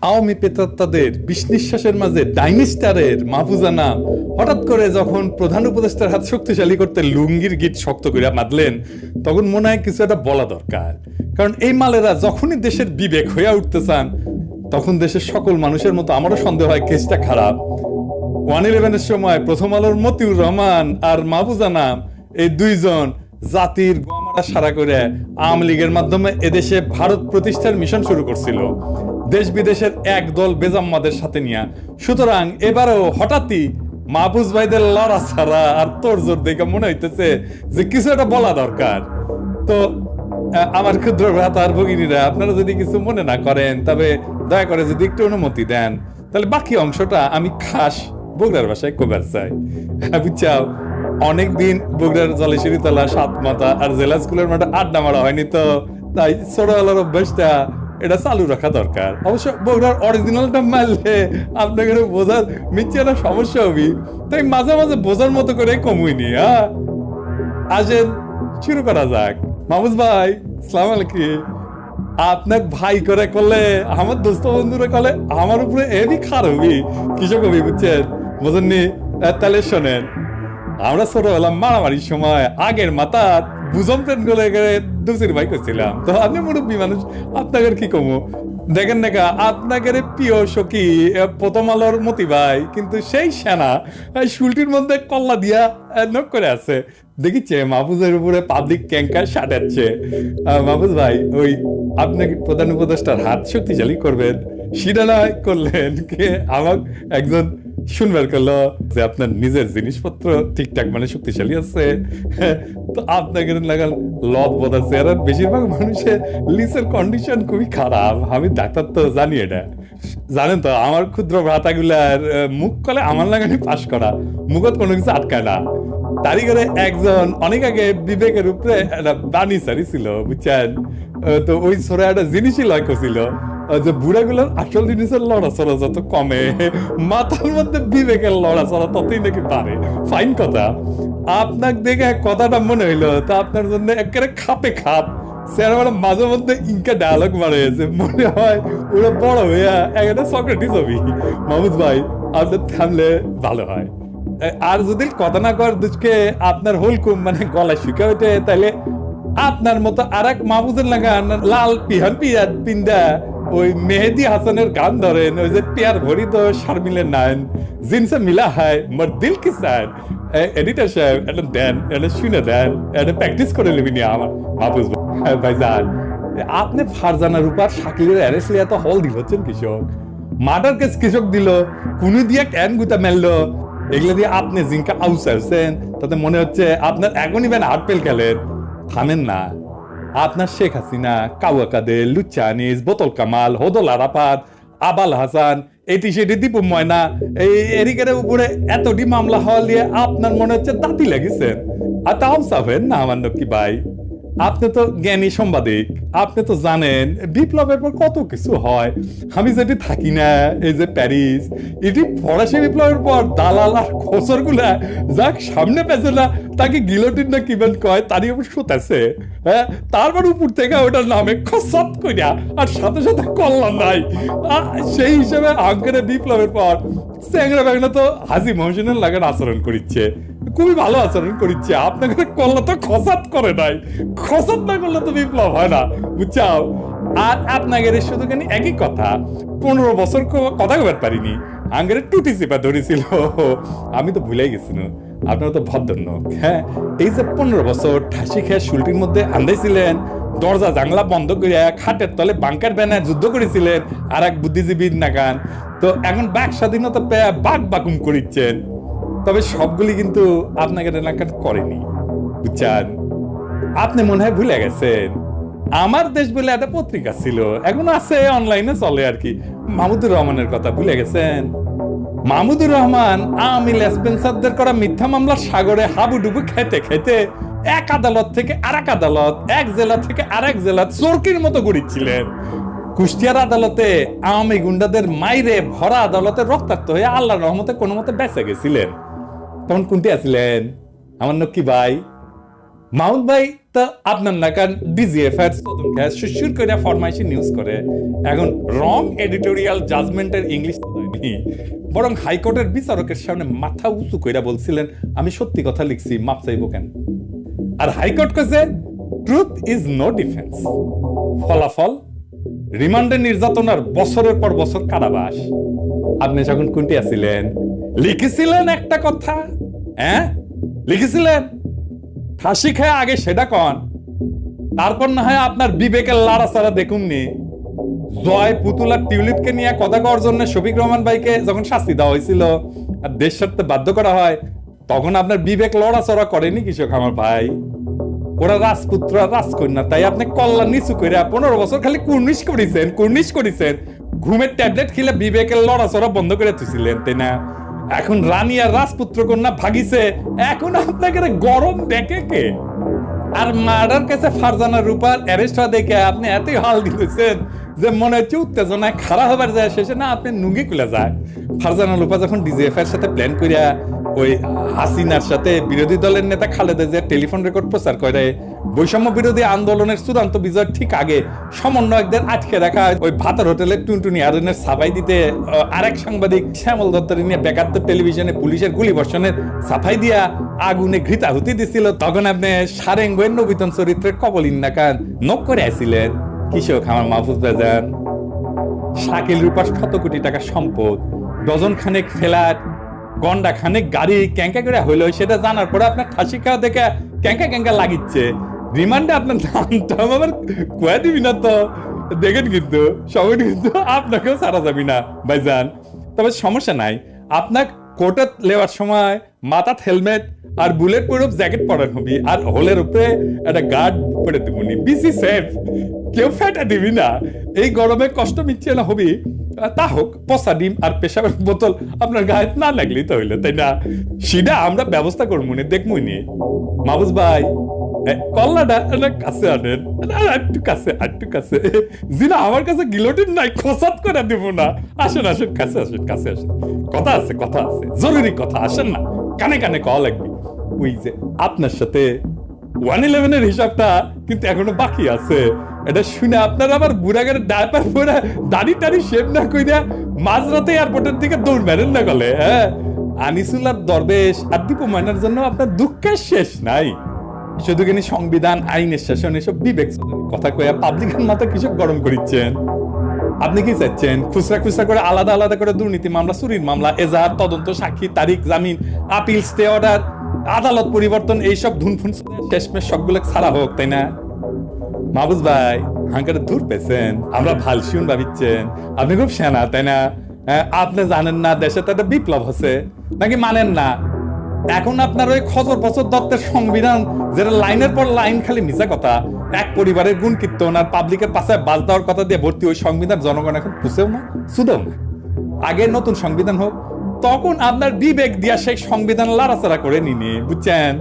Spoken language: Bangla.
আওয়ামী প্রেতাত্মাদের বিষ নিঃশ্বাসের মাঝে ডাইনিস্টারের মাহফুজা নাম হঠাৎ করে যখন প্রধান উপদেষ্টার হাত শক্তিশালী করতে লুঙ্গির গিট শক্ত করে বাঁধলেন, তখন মনে হয় কিছু একটা বলা দরকার। কারণ এই মালেরা যখনই দেশের বিবেক হয়ে উঠতে চান, তখন দেশের সকল মানুষের মতো আমারও সন্দেহ হয় কেসটা খারাপ। 111-এর সময় প্রথম আলোর মতিউর রহমান আর মাহফুজা নাম, এই দুইজন জাতির গোয়ামারা সারা করে আওয়ামী লীগের মাধ্যমে এদেশে ভারত প্রতিষ্ঠার মিশন শুরু করছিল, দেশ বিদেশের একদল বেজাম্মাদের সাথে নিয়ে। সুতরাং এবারেও হঠাৎই মাহফুজ ভাইদের লড়া ছাড়া আর তোড়জোড় দেখে মনে হইতেছে যে কিছু একটা বলা দরকার। তো আমার ক্ষুদ্র ভ্রাতার ভগিনীরা, আপনারা যদি কিছু মনে না করেন, তবে দয়া করে যদি একটু অনুমতি দেন, তাহলে বাকি অংশটা আমি খাস বগুড়ার ভাষায় কবার চাই। বুঝছাও, অনেকদিন বগুড়ার জলেশ্বরী তলা, সাত মাথা আর জেলা স্কুলের মাঠে আড্ডা মারা হয়নি, তো তাই ছোটবেলার অভ্যাসটা এটা চালু রাখা দরকার। অবশ্য বগুড়ার অরিজিনালটা মারলে আপনাকে বোঝার মিথ্যে না সমস্যা হবি, তাই মাঝে মাঝে বোঝার মতো করে কমুইনি। আসেন শুরু করা যাক। মাহফুজ ভাই, সালাম আলাইকুম। আপনার ভাই করে করলে, আমার দোস্ত বন্ধুরা করলে আমার উপরে এমনি খার হবি, কৃষক হবি, বুঝছেন? বোঝেননি? তাহলে শোনেন, আমরা ছোটবেলা মারামারির সময় আগের মাথা বুঝম ট্রেন গুলো দুসির ভাই করছিলাম। তো আপনি মুরব্বী মানুষ, আপনাকে কি কমো দেখেন না, আপনাকে প্রিয় সখী প্রথম আলোর মতি ভাই কিন্তু সেই সেনা শুলটির মধ্যে কল্লা দিয়া নক করে আছে, দেখিচ্ছে মাহফুজের উপরে পাবলিক ক্যাঙ্কার সাটাচ্ছে। মাহফুজ ভাই, ওই আপনাকে প্রধান উপদেষ্টার হাত শক্তিশালী করবেন, সেটা না করলেন কে আমাকে একজন শুনবার করলো যে আপনার নিজের জিনিসপত্র ঠিকঠাক মানে শক্তিশালী আছে, তো আপনাকে লাগাল লত বোধ আছে। আর বেশিরভাগ মানুষের লিসের কন্ডিশন খুবই খারাপ, আমি ডাক্তার তো জানি এটা। জানেন তো, আমার ক্ষুদ্র ভ্রাতাগুলার মুখ কলে আমার লাগানি পাশ করা, মুখত কোনো কিছু আটকায় না। তারই করে একজন অনেক আগে বিবেকের উপরে একটা বাণী সারি ছিল, বুঝছেন? তো ওই ছোড়া একটা জিনিসই লক্ষ্য ছিল যে বুড়াগুলোর আসল জিনিসের লড়াচড়া যত কমে, মাথার মধ্যে বিবেকের লড়াচড়া ততই নাকি পারে। ফাইন কথা। আপনার দেখে কথাটা মনে হইলো, তা আপনার জন্য একেবারে খাপে খাপ স্যার মাঝে মধ্যে ইনকা ডায়ালগ মারে যে মনে হয় ওরা বড় হইয়া একটা সক্রেটিস হবি। মাহমুদ ভাই, আপনার থামলে ভালো হয়। আর যদি কথা না কর দুজকে আপনার হলকুম মানে গলায় শুকা ওঠে, তাহলে আপনার মতো আর এক মাহফুজের লাগান লাল পিহান পিয়াদ পিন্দা ওই মেহেদি হাসানের গান ধরেন, ওই যে পিয়ার ভরি তো শারমিলের নায়ন জিনসে মিলা হয় মোর দিল কি সাইড। এডিটর সাহেব এটা দেন, এটা শুনে দেন, এটা প্র্যাকটিস করে নেবেন আমার মাহফুজ ভাইজান। আপনি ফারজানা রূপার শাকিলের অ্যারেস্ট লিয়া তো হল দিল হচ্ছেন কৃষক, মার্ডার কেস কৃষক দিল, কুনি দিয়ে ক্যান গুতা মেললো, এগুলো দিয়ে আপনি জিঙ্কা আউসারছেন, তাতে মনে হচ্ছে আপনার এখনই ব্যান আরপেল খেলেন। থামেন না। আপনার শেখ হাসিনা, কাউয়া কাদের, লুচ্চা আনিস, বোতল কামাল, হদল আরাফাত, আবাল হাসান, এটি সেটি দীপু ময়না, এই এরিকের উপরে এতটি মামলা হওয়া নিয়ে আপনার মনে হচ্ছে দাঁতি লেগেছেন। আর তাও চাবেন না আমার কি ভাই, আপনি তো জ্ঞানী সাংবাদিক, আপনি তো জানেন বিপ্লবের পর কত কিছু হয়। আমি যেটি থাকি না এই যে প্যারিস, এটি ফরাসি বিপ্লবের পর দালাল আর খোসর গুলা যাক সামনে পেছে না, তাকে গিলোটিন না কিবেন কয়, তারই উপর শুতেছে। হ্যাঁ, তারপর উপর থেকে ওটার নামে খসত কইরা আর সাথে সাথে কল্যাণ নাই। সেই হিসেবে আঙ্কের বিপ্লবের পর স্যাংরা ব্যাংরা তো হাজি মহসিনের লাগান আচরণ করিচ্ছে, খুবই ভালো আচরণ করিচ্ছে। আপনাকে কল্লা তো খসাত করে নাই, খসাত না করলে তো বিপ্লব হয় না, বুঝছাও? আর আপনাকে শুধু কেন একই কথা, 15 বছর কথা কবার পারিনি, আঙ্গের টুটি চেপা ধরেছিল। আমি তো ভুলেই গেছিল, আপনারা তো ভদ্রলোক। হ্যাঁ, এই যে 15 বছর ঠাসি খেয়ে শুলটির মধ্যে আন্দাইছিলেন, দরজা জানলা বন্ধ করে খাটের তলে বাংকার ব্যানার যুদ্ধ করেছিলেন আর এক বুদ্ধিজীবীর নাগান, তো এখন বাক স্বাধীনতা পেয়ে বাক বাকুম করিচ্ছেন। তবে সবগুলি কিন্তু আপনাকে এলাকার করেনি, বুঝছেন? আপনি মনে হয় ভুলে গেছেন, আমার দেশ বলে একটা পত্রিকা ছিল, এখন আছে অনলাইনে চলে আর কি, মাহমুদুর রহমানের কথা ভুলে গেছেন? মাহমুদুর রহমান আওয়ামী লেসপেন্সারদের করা মিথ্যা মামলার সাগরে হাবুডুবু খেতে খেতে এক আদালত থেকে আরেক আদালত, এক জেলা থেকে আরেক জেলা চরকির মতো ঘুরিচ্ছিলেন। কুষ্টিয়ার আদালতে আওয়ামী গুন্ডাদের মাইরে ভরা আদালতে রক্তাক্ত হয়ে আল্লাহর রহমতে কোনো মতে বেঁচে গেছিলেন। তখন কোনটি আছিলেন আমার নক্কি ভাই? মাউল ভাই তো আপনার না কারণ ডিজিএফ এর সুর করে ফরমাইশি নিউজ করে এখন রং এডিটোরিয়াল জাজমেন্টের ইংলিশ হয়নি, বরং হাইকোর্টের বিচারকের সামনে মাথা উঁচু কইরা বলছিলেন আমি সত্যি কথা লিখছি, মাপ চাইবো কেন? আর হাইকোর্ট কাছে ট্রুথ ইজ নো ডিফেন্স। ফলাফল রিমান্ডে নির্যাতনার বছরের পর বছর কারাবাস। আপনি যখন কোনটি আছিলেন লিখেছিলেন একটা কথা, হ্যাঁ লিখেছিলেন, ফাঁসি খায় আগে সেটা কন, তারপর না হয় আপনার বিবেকের লাড়াচাড়া দেখুননি। জয় পুতুলার টিউলিপকে নিয়ে কথা কওয়ার জন্য শফিক রহমান ভাইকে যখন শাস্তি দেওয়া হয়েছিল আর দেশ ছাড়তে বাধ্য করা হয়, তখন আপনার বিবেক লড়াচড়া করেনি কৃষক আমার ভাই। ওরা রাজপুত্র রাজকন্যা, তাই আপনি কল্যাণ নিচু করে 15 বছর খালি কুর্নিশ করেছেন, ঘুমের ট্যাবলেট খেলে বিবেকের লড়াচড়া বন্ধ করে তুছিলেন, তাই না? এখন রানী আর রাজপুত্র কন্যা ভাগিছে, এখন আপনাকে গরম দেখে কে? আর মার্ডার কেসে ফারজানা রূপার অ্যারেস্ট হওয়া দেখে আপনি এতই হাল দিয়েছেন যে মনে হচ্ছে উত্তেজনায় খারাপ হবার যায় শেষে না আপনি নুঙ্গি খুলে যায়। ফারজানা রূপা যখন ডিজিএফ এর সাথে প্ল্যান করিয়া ওই হাসিনার সাথে বিরোধী দলের নেতা খালেদা জিয়ার টেলিফোন রেকর্ড প্রচার করে বৈষম্য বিরোধী আন্দোলনের চূড়ান্ত বিজয়ের ঠিক আগে সমন্বয়কদের আটকে রাখা ওই ভাতার হোটেলের টুনটুনি আরেনের সাফাই দিতে আরেক সাংবাদিক শ্যামল দত্তর নিয়ে বেকাত্তর টেলিভিশনে পুলিশের গুলি বর্ষণের সাফাই দিয়া আগুনে ঘৃতাহুতি দিছিল, তখন আপনি সারেঙ্গের নবীতন চরিত্রের কবলিন নাকান নক করে আসছিলেন। কৃষক আমার মাহফুজ বাজান, শাকিল রূপার 100 কোটি টাকা সম্পদ, ডজন খানেক ফ্ল্যাট, গন্ডা খানেক গাড়ি ক্যাঙ্কা করে হইলো, সেটা জানার পরে আপনার ফাঁসি খাওয়া দেখে ক্যাঙ্কা লাগিচ্ছে। রিমান্ডে আপনার নামটা আমার কয়ে দিবি না তো, দেখেন কিন্তু সবাই কিন্তু আপনাকেও ছাড়া যাবি না ভাইজান। তবে সমস্যা নাই, আপনার কোর্টে নেওয়ার সময় মাথাত হেলমেট আর বুলেট প্রুফ জ্যাকেট পরান হবি, আর হোলের উপরে একটা গার্ড পরে দিবনি, বিসি সেফ, কেউ ফেটা দিবি না। এই গরমে কষ্ট মিটছে না হবি, তা হোক পচা ডিম আর পেশাবের বোতল আপনার গায়ে না লাগলেই তো হইলো, তাই না? সেটা আমরা ব্যবস্থা করবো নি, দেখবই নি। মাহফুজ ভাই কল্লাটা কাছে আনেন, একটু কাছে জিনা, আমার কাছে গিলোটিন নাই, খোসাত করে দিব না। আসেন কাছে আসেন, কথা আছে জরুরি কথা, আসেন না, কানে কওয়া লাগবে। ওই যে আপনার সাথে 111 এর হিসাবটা কিন্তু এখনো বাকি আছে, এটা শুনে আপনার আবার বুড়াগারের ডায়পার পরে দাড়ি শেভ না কইরা মাঝরাতে এয়ারপোর্টের দিকে দৌড় মেরেন না গলে। হ্যাঁ, আনিসুল্লাহ দরবেশ আর দীপু ময়নার জন্য আপনার দুঃখের শেষ নাই। শুধু কিনি সংবিধান আইনের শাসন এসব বিবেক কথা কইয়া পাবলিকের মাথা কিছু গরম করিচ্ছেন। আপনি কি চাচ্ছেন খুচরা করে আলাদা করে দুর্নীতি মামলা, চুরির মামলা, এজাহার, তদন্ত, সাক্ষী, তারিখ, জামিন, আপিল, স্টে অর্ডার, আদালত পরিবর্তন, এইসব ধুনফুন শেষমেশ সবগুলো ছাড়া হোক, তাই না? মাহফুজ ভাই হাঙ্কারে দূর পেয়েছেন, আমরা ভাল শুন ভাবিচ্ছেন, আপনি খুব সেনা, তাই না? আপনি জানেন না দেশে তো একটা বিপ্লব হচ্ছে, নাকি মানেন না? এখন আপনার ওই খচর পচর দত্তের সংবিধান, যেটা লাইনের পর লাইন খালি মিছা কথা, এক পরিবারের গুণ কীর্তন আর পাবলিকের পাশে বাজ দেওয়ার কথা দিয়ে ভর্তি, ওই সংবিধান জনগণ এখন পুষেও না, শুধেও না। আগে নতুন সংবিধান হোক, তখন আপনার বিবেক দিয়া সেই সংবিধান লাড়াচাড়া করে নিনি, বুঝছেন?